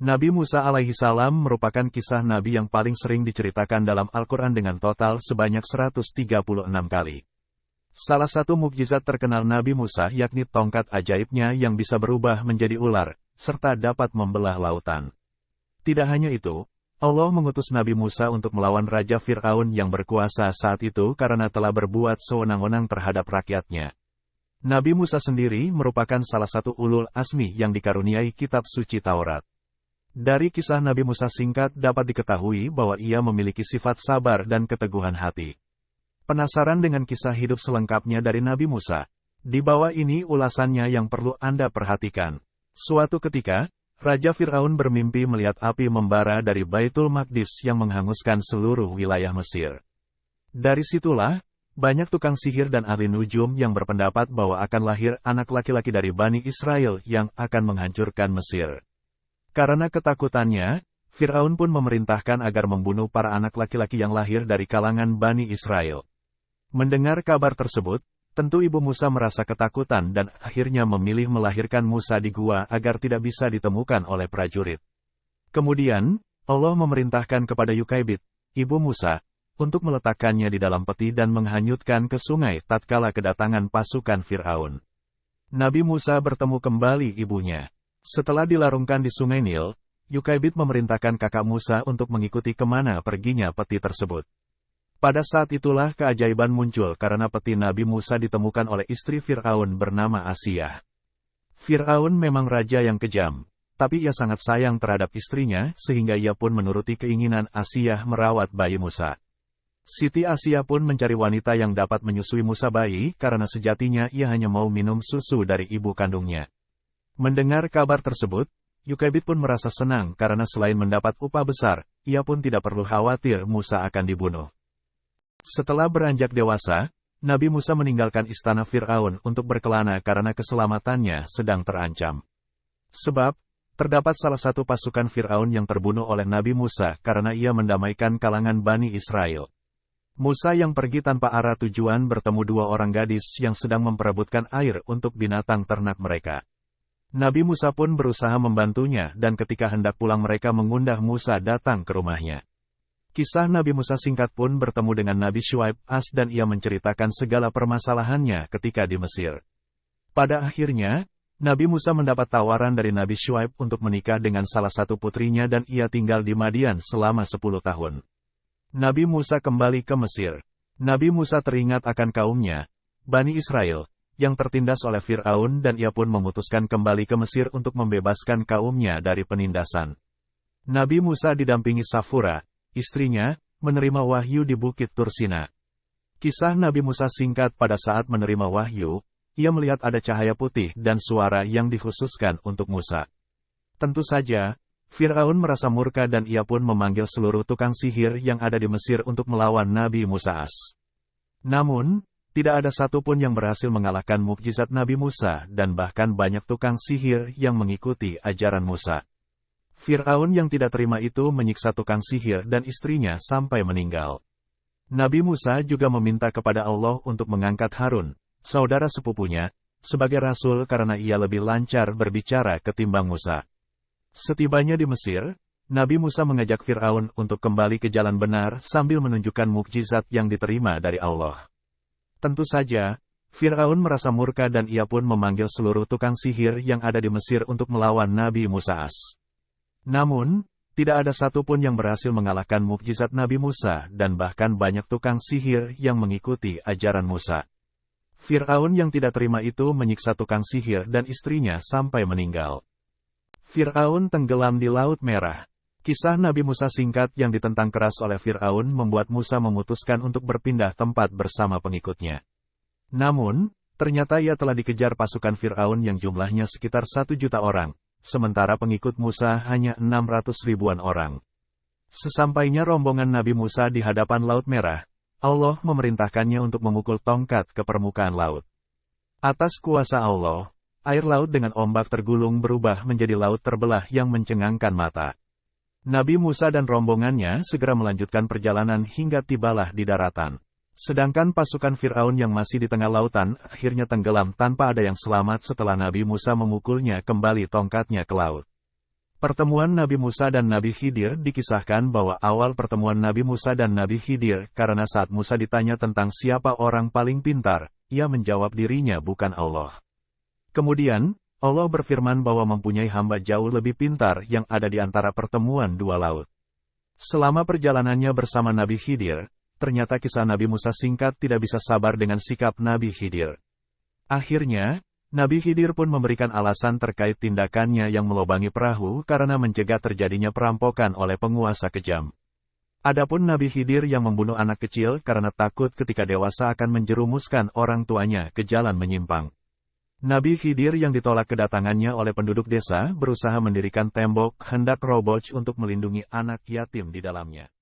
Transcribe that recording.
Nabi Musa alaihissalam merupakan kisah Nabi yang paling sering diceritakan dalam Al-Quran dengan total sebanyak 136 kali. Salah satu mukjizat terkenal Nabi Musa yakni tongkat ajaibnya yang bisa berubah menjadi ular, serta dapat membelah lautan. Tidak hanya itu, Allah mengutus Nabi Musa untuk melawan Raja Fir'aun yang berkuasa saat itu karena telah berbuat sewenang-wenang terhadap rakyatnya. Nabi Musa sendiri merupakan salah satu ulul azmi yang dikaruniai kitab suci Taurat. Dari kisah Nabi Musa singkat dapat diketahui bahwa ia memiliki sifat sabar dan keteguhan hati. Penasaran dengan kisah hidup selengkapnya dari Nabi Musa? Di bawah ini ulasannya yang perlu Anda perhatikan. Suatu ketika, Raja Fir'aun bermimpi melihat api membara dari Baitul Maqdis yang menghanguskan seluruh wilayah Mesir. Dari situlah, banyak tukang sihir dan ahli nujum yang berpendapat bahwa akan lahir anak laki-laki dari Bani Israel yang akan menghancurkan Mesir. Karena ketakutannya, Fir'aun pun memerintahkan agar membunuh para anak laki-laki yang lahir dari kalangan Bani Israel. Mendengar kabar tersebut, tentu ibu Musa merasa ketakutan dan akhirnya memilih melahirkan Musa di gua agar tidak bisa ditemukan oleh prajurit. Kemudian, Allah memerintahkan kepada Yukaibid, ibu Musa, untuk meletakkannya di dalam peti dan menghanyutkan ke sungai tatkala kedatangan pasukan Fir'aun. Nabi Musa bertemu kembali ibunya. Setelah dilarungkan di sungai Nil, Yukaibid memerintahkan kakak Musa untuk mengikuti kemana perginya peti tersebut. Pada saat itulah keajaiban muncul karena peti Nabi Musa ditemukan oleh istri Fir'aun bernama Asiyah. Fir'aun memang raja yang kejam, tapi ia sangat sayang terhadap istrinya sehingga ia pun menuruti keinginan Asiyah merawat bayi Musa. Siti Asiyah pun mencari wanita yang dapat menyusui Musa bayi karena sejatinya ia hanya mau minum susu dari ibu kandungnya. Mendengar kabar tersebut, Yukaibid pun merasa senang karena selain mendapat upah besar, ia pun tidak perlu khawatir Musa akan dibunuh. Setelah beranjak dewasa, Nabi Musa meninggalkan istana Fir'aun untuk berkelana karena keselamatannya sedang terancam. Sebab, terdapat salah satu pasukan Fir'aun yang terbunuh oleh Nabi Musa karena ia mendamaikan kalangan Bani Israel. Musa yang pergi tanpa arah tujuan bertemu dua orang gadis yang sedang memperebutkan air untuk binatang ternak mereka. Nabi Musa pun berusaha membantunya dan ketika hendak pulang mereka mengundang Musa datang ke rumahnya. Kisah Nabi Musa singkat pun bertemu dengan Nabi Syuaib dan ia menceritakan segala permasalahannya ketika di Mesir. Pada akhirnya, Nabi Musa mendapat tawaran dari Nabi Syuaib untuk menikah dengan salah satu putrinya dan ia tinggal di Madian selama 10 tahun. Nabi Musa kembali ke Mesir. Nabi Musa teringat akan kaumnya, Bani Israel, yang tertindas oleh Fir'aun dan ia pun memutuskan kembali ke Mesir untuk membebaskan kaumnya dari penindasan. Nabi Musa didampingi Safura, istrinya, menerima wahyu di Bukit Tursina. Kisah Nabi Musa singkat pada saat menerima wahyu, ia melihat ada cahaya putih dan suara yang dikhususkan untuk Musa. Tentu saja, Fir'aun merasa murka dan ia pun memanggil seluruh tukang sihir yang ada di Mesir untuk melawan Nabi Musa. Namun, tidak ada satupun yang berhasil mengalahkan mukjizat Nabi Musa dan bahkan banyak tukang sihir yang mengikuti ajaran Musa. Fir'aun yang tidak terima itu menyiksa tukang sihir dan istrinya sampai meninggal. Nabi Musa juga meminta kepada Allah untuk mengangkat Harun, saudara sepupunya, sebagai rasul karena ia lebih lancar berbicara ketimbang Musa. Setibanya di Mesir, Nabi Musa mengajak Fir'aun untuk kembali ke jalan benar sambil menunjukkan mukjizat yang diterima dari Allah. Tentu saja, Fir'aun merasa murka dan ia pun memanggil seluruh tukang sihir yang ada di Mesir untuk melawan Nabi Musa. Namun, tidak ada satupun yang berhasil mengalahkan mukjizat Nabi Musa dan bahkan banyak tukang sihir yang mengikuti ajaran Musa. Fir'aun yang tidak terima itu menyiksa tukang sihir dan istrinya sampai meninggal. Fir'aun tenggelam di Laut Merah. Kisah Nabi Musa singkat yang ditentang keras oleh Fir'aun membuat Musa memutuskan untuk berpindah tempat bersama pengikutnya. Namun, ternyata ia telah dikejar pasukan Fir'aun yang jumlahnya sekitar 1 juta orang, sementara pengikut Musa hanya 600 ribuan orang. Sesampainya rombongan Nabi Musa di hadapan Laut Merah, Allah memerintahkannya untuk memukul tongkat ke permukaan laut. Atas kuasa Allah, air laut dengan ombak tergulung berubah menjadi laut terbelah yang mencengangkan mata. Nabi Musa dan rombongannya segera melanjutkan perjalanan hingga tibalah di daratan. Sedangkan pasukan Fir'aun yang masih di tengah lautan akhirnya tenggelam tanpa ada yang selamat setelah Nabi Musa memukulnya kembali tongkatnya ke laut. Pertemuan Nabi Musa dan Nabi Khidir dikisahkan bahwa awal pertemuan Nabi Musa dan Nabi Khidir karena saat Musa ditanya tentang siapa orang paling pintar, ia menjawab dirinya bukan Allah. Kemudian, Allah berfirman bahwa mempunyai hamba jauh lebih pintar yang ada di antara pertemuan dua laut. Selama perjalanannya bersama Nabi Khidir, ternyata kisah Nabi Musa singkat tidak bisa sabar dengan sikap Nabi Khidir. Akhirnya, Nabi Khidir pun memberikan alasan terkait tindakannya yang melobangi perahu karena mencegah terjadinya perampokan oleh penguasa kejam. Adapun Nabi Khidir yang membunuh anak kecil karena takut ketika dewasa akan menjerumuskan orang tuanya ke jalan menyimpang. Nabi Khidir yang ditolak kedatangannya oleh penduduk desa berusaha mendirikan tembok hendak roboh untuk melindungi anak yatim di dalamnya.